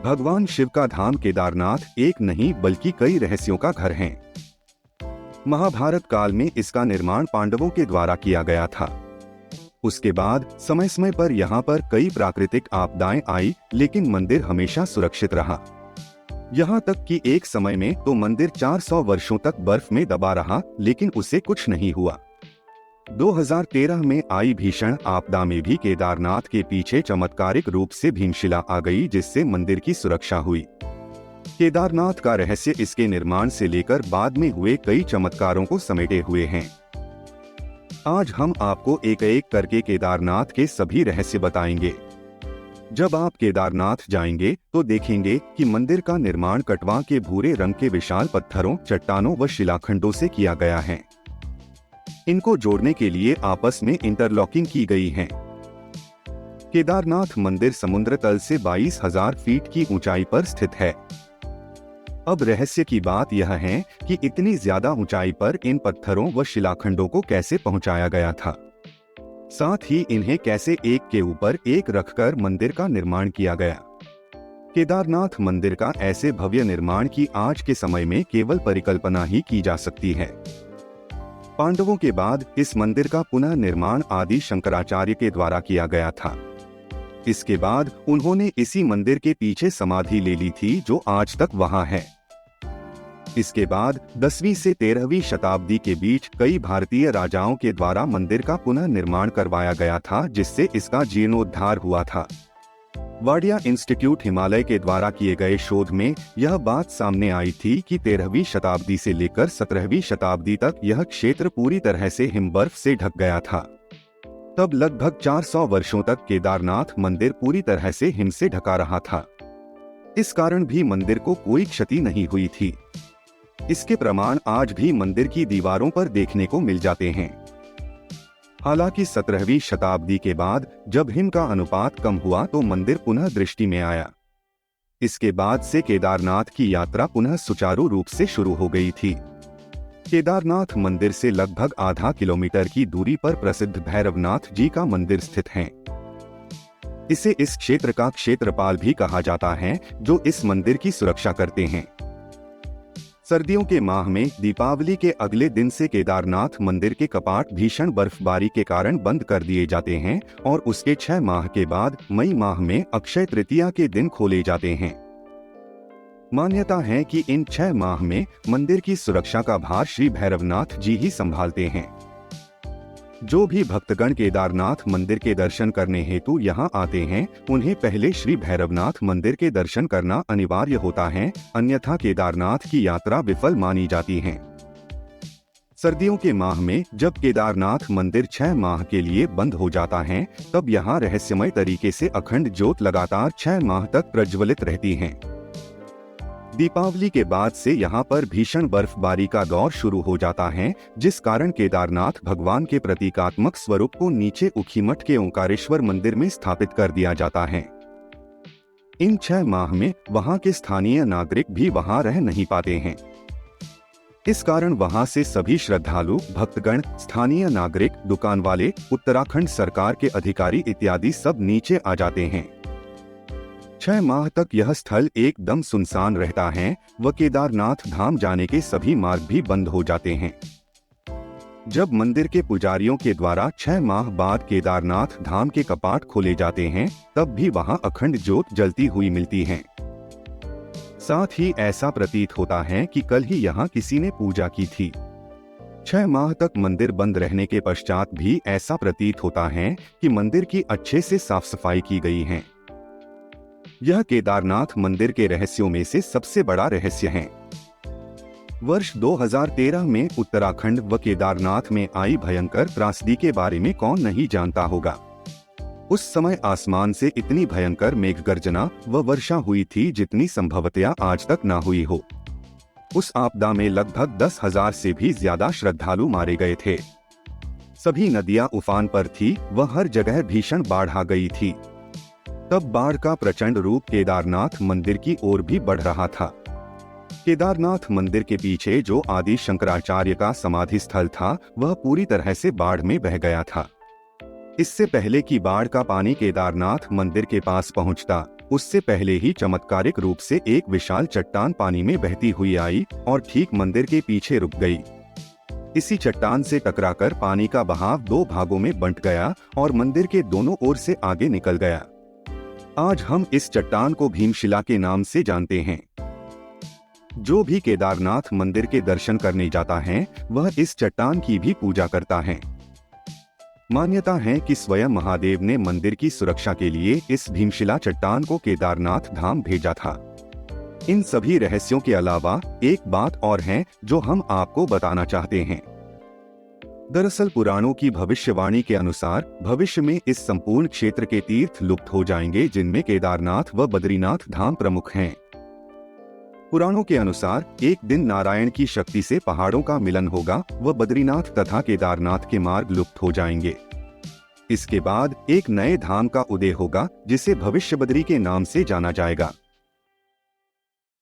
भगवान शिव का धाम केदारनाथ एक नहीं बल्कि कई रहस्यों का घर है। महाभारत काल में इसका निर्माण पांडवों के द्वारा किया गया था। उसके बाद समय समय पर यहाँ पर कई प्राकृतिक आपदाएं आई, लेकिन मंदिर हमेशा सुरक्षित रहा। यहाँ तक कि एक समय में तो मंदिर 400 वर्षों तक बर्फ में दबा रहा, लेकिन उसे कुछ नहीं हुआ। 2013 में आई भीषण आपदा में भी केदारनाथ के पीछे चमत्कारिक रूप से भीमशिला आ गई, जिससे मंदिर की सुरक्षा हुई। केदारनाथ का रहस्य इसके निर्माण से लेकर बाद में हुए कई चमत्कारों को समेटे हुए हैं। आज हम आपको एक एक करके केदारनाथ के सभी रहस्य बताएंगे। जब आप केदारनाथ जाएंगे तो देखेंगे कि मंदिर का निर्माण कटवा के भूरे रंग के विशाल पत्थरों, चट्टानों व शिलाखंडों से किया गया है। इनको जोड़ने के लिए आपस में इंटरलॉकिंग की गई है। केदारनाथ मंदिर समुद्र तल से 22,000 फीट की ऊंचाई पर स्थित है। अब रहस्य की बात यह है कि इतनी ज्यादा ऊंचाई पर इन पत्थरों व शिलाखंडों को कैसे पहुंचाया गया था, साथ ही इन्हें कैसे एक के ऊपर एक रखकर मंदिर का निर्माण किया गया। केदारनाथ मंदिर का ऐसे भव्य निर्माण की आज के समय में केवल परिकल्पना ही की जा सकती है। पांडवों के बाद इस मंदिर का पुनः निर्माण आदि शंकराचार्य के द्वारा किया गया था। इसके बाद उन्होंने इसी मंदिर के पीछे समाधि ले ली थी, जो आज तक वहां है। इसके बाद 10वीं से 13वीं शताब्दी के बीच कई भारतीय राजाओं के द्वारा मंदिर का पुनः निर्माण करवाया गया था, जिससे इसका जीर्णोद्धार हुआ था। वाडिया इंस्टीट्यूट हिमालय के द्वारा किए गए शोध में यह बात सामने आई थी कि 13वीं शताब्दी से लेकर 17वीं शताब्दी तक यह क्षेत्र पूरी तरह से हिमबर्फ से ढक गया था। तब लगभग 400 वर्षों तक केदारनाथ मंदिर पूरी तरह से हिम से ढका रहा था। इस कारण भी मंदिर को कोई क्षति नहीं हुई थी। इसके प्रमाण आज भी मंदिर की दीवारों पर देखने को मिल जाते हैं। हालांकि 17वीं शताब्दी के बाद जब हिम का अनुपात कम हुआ तो मंदिर पुनः दृष्टि में आया। इसके बाद से केदारनाथ की यात्रा पुनः सुचारू रूप से शुरू हो गई थी। केदारनाथ मंदिर से लगभग आधा किलोमीटर की दूरी पर प्रसिद्ध भैरवनाथ जी का मंदिर स्थित है। इसे इस क्षेत्र का क्षेत्रपाल भी कहा जाता है, जो इस मंदिर की सुरक्षा करते हैं। सर्दियों के माह में दीपावली के अगले दिन से केदारनाथ मंदिर के कपाट भीषण बर्फबारी के कारण बंद कर दिए जाते हैं और उसके 6 माह के बाद मई माह में अक्षय तृतीया के दिन खोले जाते हैं। मान्यता है कि इन 6 माह में मंदिर की सुरक्षा का भार श्री भैरवनाथ जी ही संभालते हैं। जो भी भक्तगण केदारनाथ मंदिर के दर्शन करने हेतु यहाँ आते हैं, उन्हें पहले श्री भैरवनाथ मंदिर के दर्शन करना अनिवार्य होता है, अन्यथा केदारनाथ की यात्रा विफल मानी जाती है। सर्दियों के माह में जब केदारनाथ मंदिर 6 माह के लिए बंद हो जाता है, तब यहाँ रहस्यमय तरीके से अखंड ज्योत लगातार 6 माह तक प्रज्वलित रहती है। दीपावली के बाद से यहाँ पर भीषण बर्फबारी का दौर शुरू हो जाता है, जिस कारण केदारनाथ भगवान के प्रतीकात्मक स्वरूप को नीचे ऊखीमठ के ओंकारेश्वर मंदिर में स्थापित कर दिया जाता है। इन 6 माह में वहाँ के स्थानीय नागरिक भी वहाँ रह नहीं पाते हैं। इस कारण वहाँ से सभी श्रद्धालु, भक्तगण, स्थानीय नागरिक, दुकान वाले, उत्तराखंड सरकार के अधिकारी इत्यादि सब नीचे आ जाते हैं। 6 माह तक यह स्थल एकदम सुनसान रहता है व केदारनाथ धाम जाने के सभी मार्ग भी बंद हो जाते हैं। जब मंदिर के पुजारियों के द्वारा 6 माह बाद केदारनाथ धाम के कपाट खोले जाते हैं, तब भी वहां अखंड ज्योत जलती हुई मिलती है। साथ ही ऐसा प्रतीत होता है कि कल ही यहाँ किसी ने पूजा की थी। 6 माह तक मंदिर बंद रहने के पश्चात भी ऐसा प्रतीत होता है कि मंदिर की अच्छे से साफ सफाई की गई है। यह केदारनाथ मंदिर के रहस्यों में से सबसे बड़ा रहस्य है। वर्ष 2013 में उत्तराखंड व केदारनाथ में आई भयंकर त्रासदी के बारे में कौन नहीं जानता होगा। उस समय आसमान से इतनी भयंकर मेघगर्जना व वर्षा हुई थी जितनी संभवतया आज तक ना हुई हो। उस आपदा में लगभग 10,000 से भी ज्यादा श्रद्धालु मारे गए थे। सभी नदियां उफान पर थी व हर जगह भीषण बाढ़ आ गई थी। तब बाढ़ का प्रचंड रूप केदारनाथ मंदिर की ओर भी बढ़ रहा था। केदारनाथ मंदिर के पीछे जो आदि शंकराचार्य का समाधि स्थल था, वह पूरी तरह से बाढ़ में बह गया था। इससे पहले कि बाढ़ का पानी केदारनाथ मंदिर के पास पहुंचता, उससे पहले ही चमत्कारिक रूप से एक विशाल चट्टान पानी में बहती हुई आई और ठीक मंदिर के पीछे रुक गई। इसी चट्टान से टकराकर पानी का बहाव दो भागों में बंट गया और मंदिर के दोनों ओर से आगे निकल गया। आज हम इस चट्टान को भीमशिला के नाम से जानते हैं। जो भी केदारनाथ मंदिर के दर्शन करने जाता है वह इस चट्टान की भी पूजा करता है। मान्यता है कि स्वयं महादेव ने मंदिर की सुरक्षा के लिए इस भीमशिला चट्टान को केदारनाथ धाम भेजा था। इन सभी रहस्यों के अलावा एक बात और है जो हम आपको बताना चाहते हैं। दरअसल पुराणों की भविष्यवाणी के अनुसार भविष्य में इस संपूर्ण क्षेत्र के तीर्थ लुप्त हो जाएंगे, जिनमें केदारनाथ व बद्रीनाथ धाम प्रमुख हैं। पुराणों के अनुसार एक दिन नारायण की शक्ति से पहाड़ों का मिलन होगा व बद्रीनाथ तथा केदारनाथ के मार्ग लुप्त हो जाएंगे। इसके बाद एक नए धाम का उदय होगा जिसे भविष्य बद्री के नाम से जाना जाएगा।